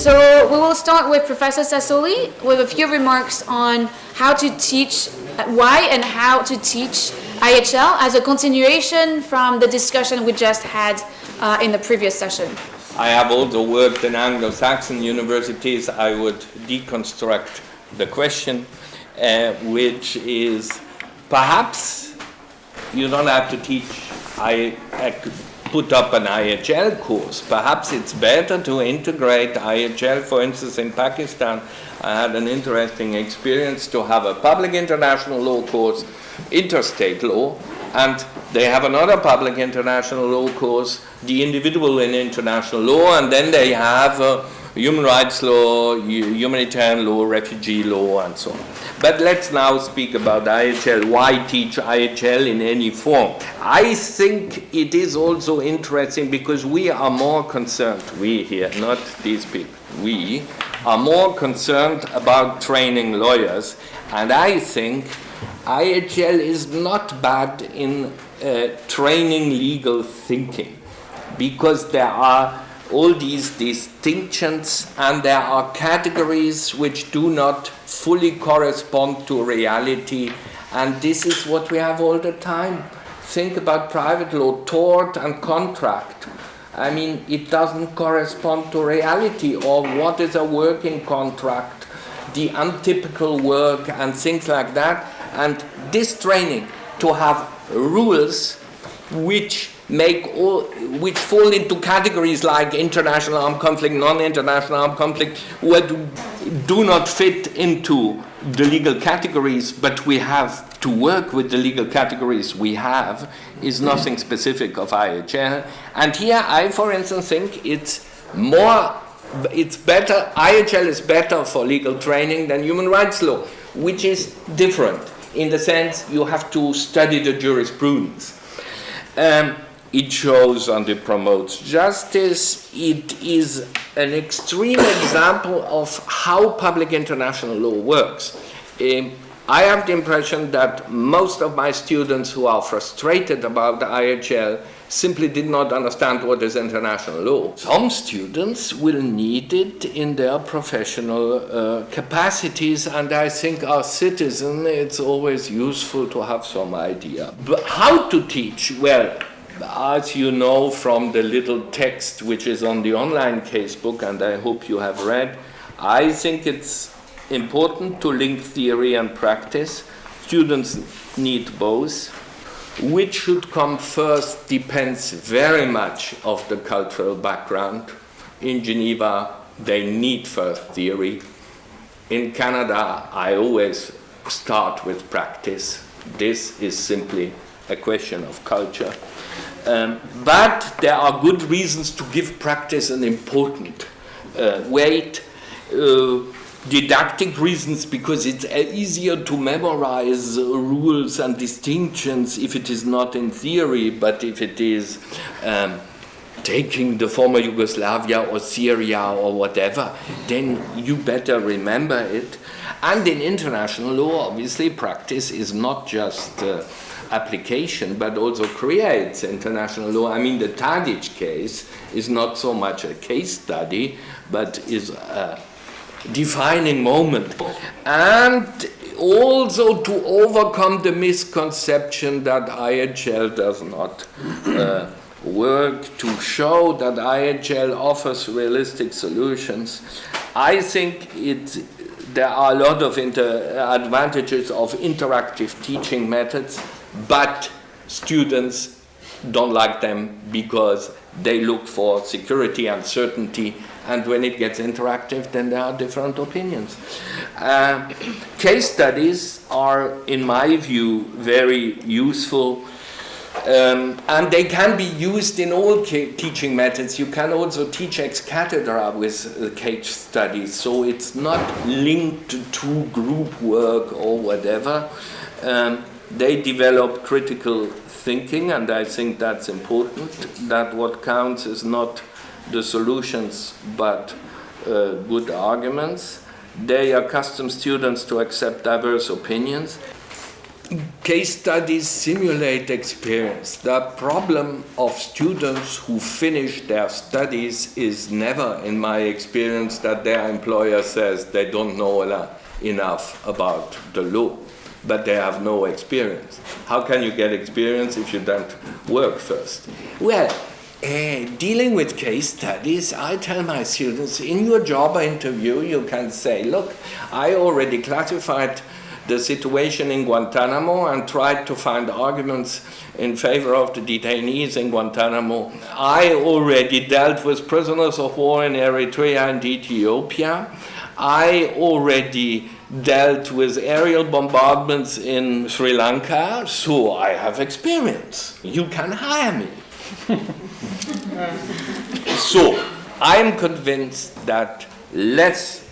So we will start with Professor Sassoli with a few remarks on how to teach, why and how to teach IHL as a continuation from the discussion we just had in the previous session. I have also worked in Anglo-Saxon universities. I would deconstruct the question, which is perhaps you don't have to teach, put up an IHL course. Perhaps it's better to integrate IHL. For instance, in Pakistan, I had an interesting experience to have a public international law course, interstate law, and they have another public international law course, the individual in international law, and then they have human rights law, humanitarian law, refugee law, and so on. But let's now speak about IHL. Why teach IHL in any form? I think it is also interesting because we are more concerned, we here, not these people, we are more concerned about training lawyers, and I think IHL is not bad in training legal thinking, because there are all these distinctions and there are categories which do not fully correspond to reality, and this is what we have all the time. Think about private law, tort and contract. I mean, it doesn't correspond to reality, or what is a working contract, the untypical work and things like that. And this training to have rules which fall into categories like international armed conflict, non-international armed conflict, what do not fit into the legal categories, but we have to work with the legal categories we have, is nothing specific of IHL. And here I, for instance, think it's better, IHL is better for legal training than human rights law, which is different in the sense you have to study the jurisprudence. It shows and it promotes justice. It is an extreme example of how public international law works. I have the impression that most of my students who are frustrated about the IHL simply did not understand what is international law. Some students will need it in their professional capacities, and I think as citizens it's always useful to have some idea. But how to teach? Well, as you know from the little text which is on the online casebook, and I hope you have read, I think it's important to link theory and practice. Students need both. Which should come first depends very much of the cultural background. In Geneva, they need first theory. In Canada, I always start with practice. This is simply a question of culture. But there are good reasons to give practice an important weight. Didactic reasons, because it's easier to memorize rules and distinctions if it is not in theory, but if it is taking the former Yugoslavia or Syria or whatever, then you better remember it. And in international law, obviously, practice is not just application, but also creates international law. I mean, the Tadic case is not so much a case study, but is a defining moment. And also to overcome the misconception that IHL does not work, to show that IHL offers realistic solutions. I think there are a lot of advantages of interactive teaching methods, but students don't like them because they look for security and certainty, and when it gets interactive, then there are different opinions. Case studies are, in my view, very useful, and they can be used in all teaching methods. You can also teach ex cathedra with case studies, so it's not linked to group work or whatever. They develop critical thinking, and I think that's important, that what counts is not the solutions but good arguments. They accustom students to accept diverse opinions. Case studies simulate experience. The problem of students who finish their studies is never, in my experience, that their employer says they don't know enough about the law, but they have no experience. How can you get experience if you don't work first? Well, dealing with case studies, I tell my students, in your job interview, you can say, look, I already classified the situation in Guantanamo and tried to find arguments in favor of the detainees in Guantanamo. I already dealt with prisoners of war in Eritrea and Ethiopia. I already dealt with aerial bombardments in Sri Lanka, so I have experience. You can hire me. So, I'm convinced that less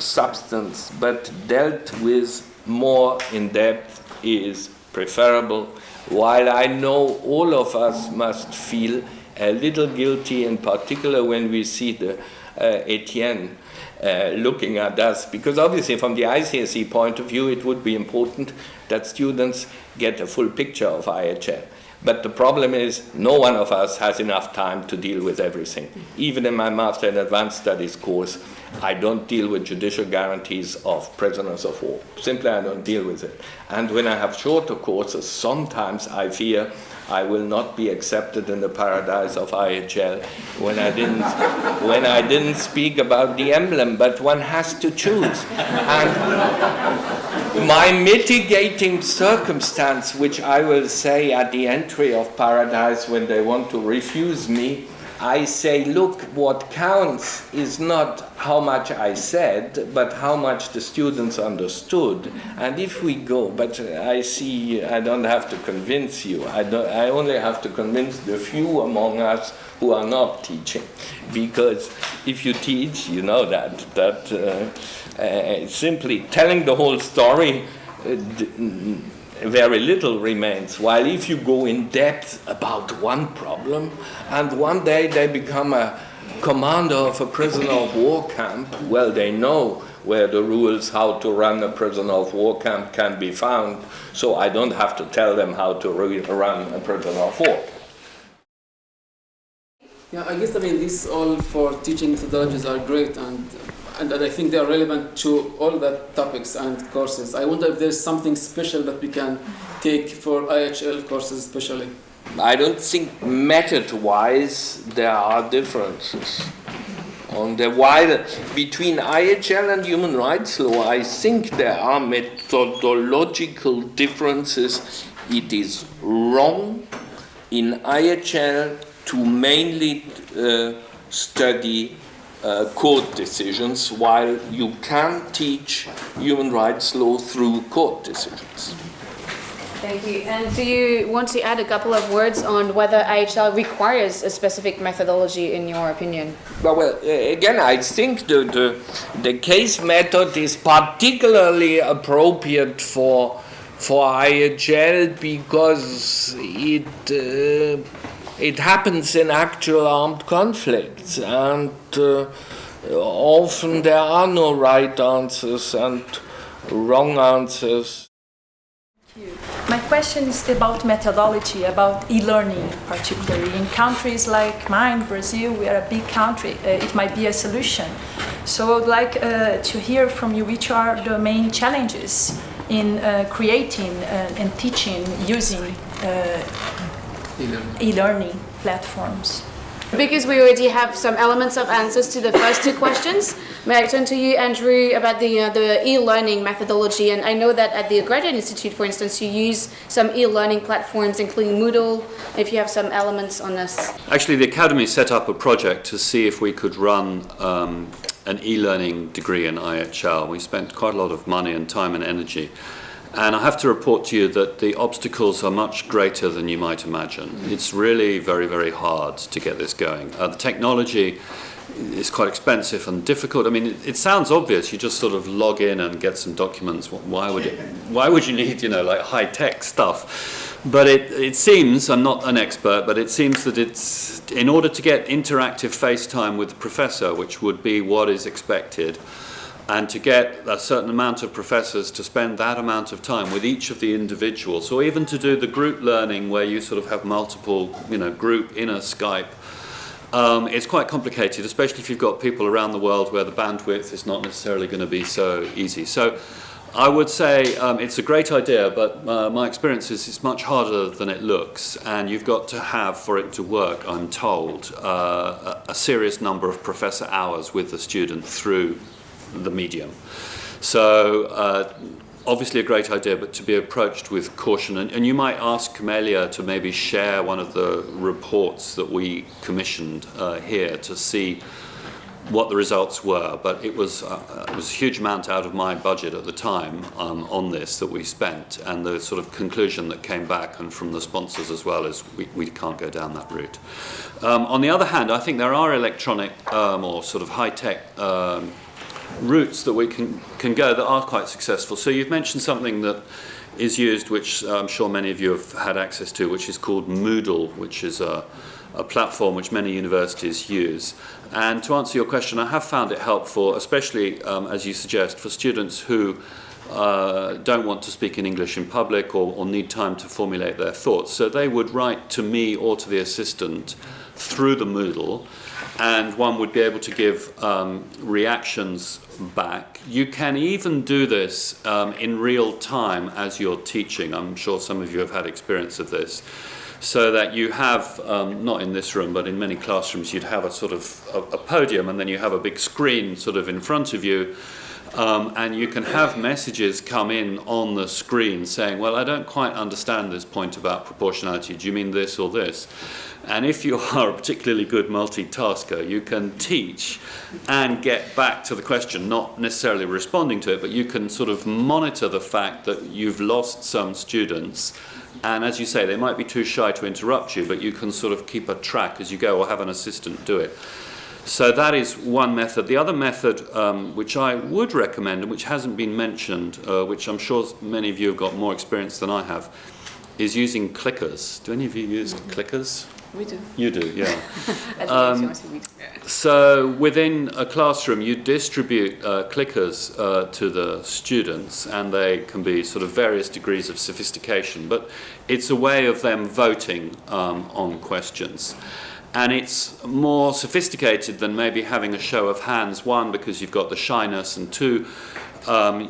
substance but dealt with more in depth is preferable, while I know all of us must feel a little guilty, in particular when we see the Etienne looking at us, because obviously from the ICRC point of view it would be important that students get a full picture of IHL. But the problem is no one of us has enough time to deal with everything. Even in my Master in Advanced Studies course, I don't deal with judicial guarantees of prisoners of war. Simply, I don't deal with it. And when I have shorter courses, sometimes I fear I will not be accepted in the paradise of IHL when I didn't speak about the emblem, but one has to choose. And my mitigating circumstance, which I will say at the entry of paradise when they want to refuse me, I say, look, what counts is not how much I said, but how much the students understood. And if we go, but I see I don't have to convince you. I only have to convince the few among us who are not teaching. Because if you teach, you know that simply telling the whole story, very little remains. While if you go in depth about one problem, and one day they become a commander of a prisoner of war camp, well, they know where the rules how to run a prisoner of war camp can be found, so I don't have to tell them how to run a prisoner of war. Yeah, I guess, these all four teaching methodologies are great, and I think they are relevant to all the topics and courses. I wonder if there's something special that we can take for IHL courses especially. I don't think method-wise there are differences. On the wider, between IHL and human rights law, I think there are methodological differences. It is wrong in IHL to mainly study court decisions, while you can teach human rights law through court decisions. Thank you. And do you want to add a couple of words on whether IHL requires a specific methodology in your opinion? Well, again, I think the case method is particularly appropriate for IHL because it happens in actual armed conflicts, and often there are no right answers and wrong answers. My question is about methodology, about e-learning particularly. In countries like mine, Brazil, we are a big country, it might be a solution. So I would like to hear from you which are the main challenges in creating and teaching using e-learning platforms. Because we already have some elements of answers to the first two questions, may I turn to you, Andrew, about the e-learning methodology? And I know that at the Graduate Institute, for instance, you use some e-learning platforms, including Moodle. If you have some elements on this. Actually, the Academy set up a project to see if we could run an e-learning degree in IHL. We spent quite a lot of money and time and energy. And I have to report to you that the obstacles are much greater than you might imagine. It's really very, very hard to get this going. The technology is quite expensive and difficult. I mean, it sounds obvious. You just sort of log in and get some documents. Why would you need, like high-tech stuff? But it seems, I'm not an expert, but it seems that it's, in order to get interactive FaceTime with the professor, which would be what is expected, And to get a certain amount of professors to spend that amount of time with each of the individuals, or even to do the group learning where you sort of have multiple, group in a Skype, it's quite complicated, especially if you've got people around the world where the bandwidth is not necessarily going to be so easy. So I would say it's a great idea, but my experience is it's much harder than it looks, and you've got to have, for it to work, I'm told, a serious number of professor hours with the student through the medium. So obviously a great idea, but to be approached with caution. And you might ask Camelia to maybe share one of the reports that we commissioned here to see what the results were. But it was a huge amount out of my budget at the time on this that we spent, and the sort of conclusion that came back, and from the sponsors as well, is we can't go down that route. On the other hand, I think there are electronic or sort of high-tech routes that we can go that are quite successful. So you've mentioned something that is used, which I'm sure many of you have had access to, which is called Moodle, which is a platform which many universities use. And to answer your question, I have found it helpful, especially, as you suggest, for students who don't want to speak in English in public or need time to formulate their thoughts. So they would write to me or to the assistant through the Moodle, and one would be able to give reactions back. You can even do this in real time as you're teaching. I'm sure some of you have had experience of this. So that you have, not in this room, but in many classrooms, you'd have a sort of a podium, and then you have a big screen sort of in front of you, and you can have messages come in on the screen saying, well, I don't quite understand this point about proportionality. Do you mean this or this? And if you are a particularly good multitasker, you can teach and get back to the question, not necessarily responding to it, but you can sort of monitor the fact that you've lost some students. And as you say, they might be too shy to interrupt you, but you can sort of keep a track as you go, or have an assistant do it. So that is one method. The other method, which I would recommend, and which hasn't been mentioned, which I'm sure many of you have got more experience than I have, is using clickers. Do any of you use clickers? We do. You do, yeah. We do. So within a classroom, you distribute clickers to the students, and they can be sort of various degrees of sophistication, but it's a way of them voting on questions. And it's more sophisticated than maybe having a show of hands, one, because you've got the shyness, and two,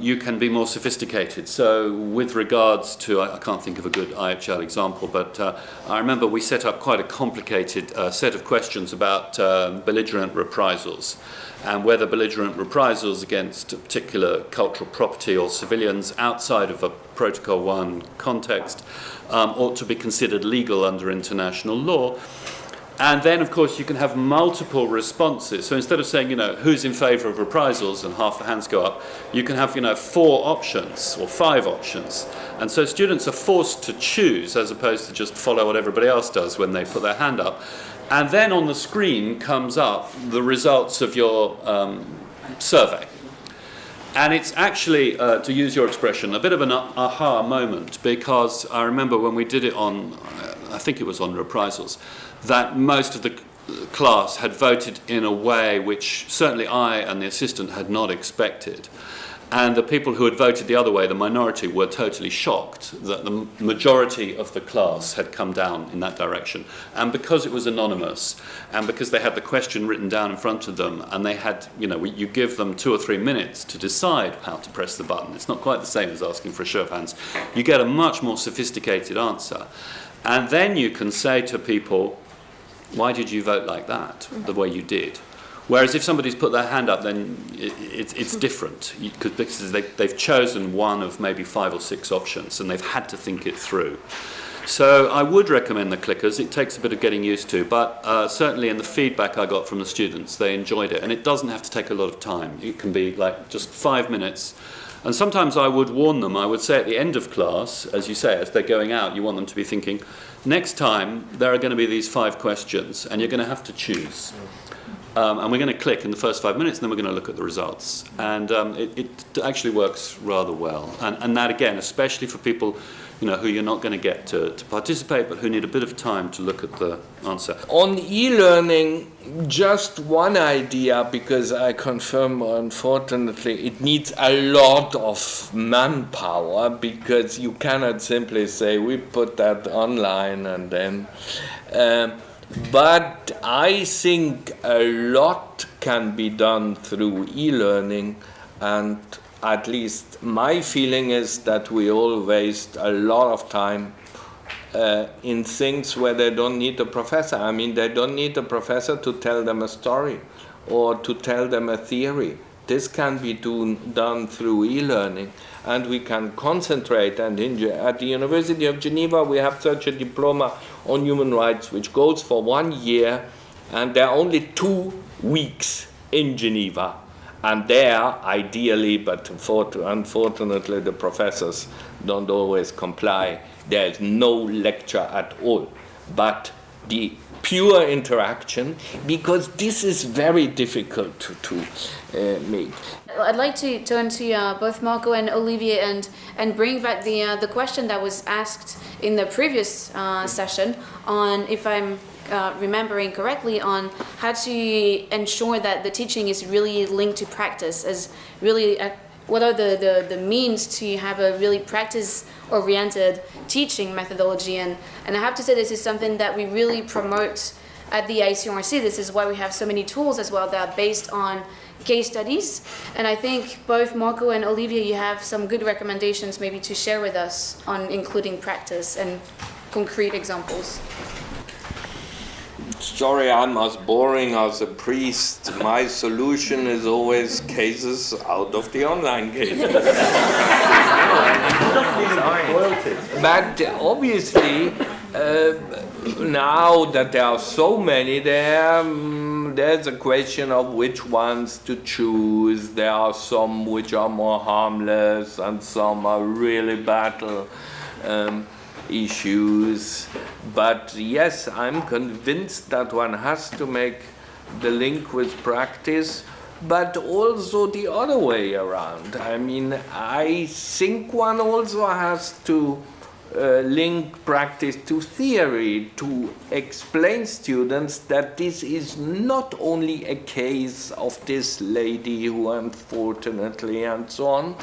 you can be more sophisticated. So with regards to, I can't think of a good IHL example, but I remember we set up quite a complicated set of questions about belligerent reprisals, and whether belligerent reprisals against a particular cultural property or civilians outside of a Protocol 1 context ought to be considered legal under international law. And then, of course, you can have multiple responses. So instead of saying, who's in favour of reprisals, and half the hands go up, you can have, 4 options or 5 options. And so students are forced to choose, as opposed to just follow what everybody else does when they put their hand up. And then on the screen comes up the results of your survey. And it's actually, to use your expression, a bit of an aha moment, because I remember when we did it on, I think it was on reprisals, that most of the class had voted in a way which certainly I and the assistant had not expected. And the people who had voted the other way, the minority, were totally shocked that the majority of the class had come down in that direction. And because it was anonymous, and because they had the question written down in front of them, and they had, you give them 2 or 3 minutes to decide how to press the button. It's not quite the same as asking for a show of hands. You get a much more sophisticated answer. And then you can say to people, why did you vote like that, the way you did? Whereas if somebody's put their hand up, then it's different, because they've chosen one of maybe 5 or 6 options, and they've had to think it through. So I would recommend the clickers. It takes a bit of getting used to, but certainly in the feedback I got from the students, they enjoyed it. And it doesn't have to take a lot of time. It can be like just 5 minutes. And sometimes I would warn them. I would say at the end of class, as you say, as they're going out, you want them to be thinking, next time there are going to be these 5 questions, and you're going to have to choose. And we're going to click in the first 5 minutes, and then we're going to look at the results. And it actually works rather well. And that, again, especially for people who you're not going to get to participate, but who need a bit of time to look at the answer. On e-learning, just one idea, because I confirm, unfortunately, it needs a lot of manpower, because you cannot simply say, we put that online and then... but I think a lot can be done through e-learning, and at least my feeling is that we all waste a lot of time in things where they don't need a professor. I mean, they don't need a professor to tell them a story or to tell them a theory. This can be done through e-learning, and we can concentrate. And at the University of Geneva, we have such a diploma on human rights, which goes for 1 year, and there are only 2 weeks in Geneva. And there, ideally, but unfortunately the professors don't always comply, there is no lecture at all. But the pure interaction, because this is very difficult to make. I'd like to turn to both Marco and Olivier and bring back the question that was asked in the previous session on, if I'm remembering correctly, on how to ensure that the teaching is really linked to practice, as really what are the means to have a really practice-oriented teaching methodology. And I have to say, this is something that we really promote at the ICRC. This is why we have so many tools as well that are based on case studies. And I think both Marco and Olivier, you have some good recommendations maybe to share with us on including practice and concrete examples. Sorry, I'm as boring as a priest. My solution is always cases out of the online cases. But obviously, now that there are so many, there's a question of which ones to choose. There are some which are more harmless, and some are really battle issues. But yes, I'm convinced that one has to make the link with practice, but also the other way around. I mean, I think one also has to link practice to theory, to explain students that this is not only a case of this lady who unfortunately and so on,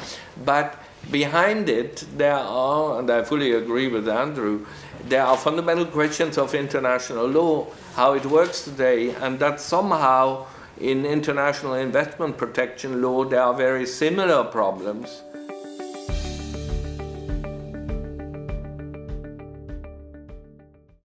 but behind it there are, and I fully agree with Andrew, there are fundamental questions of international law, how it works today, and that somehow in international investment protection law there are very similar problems.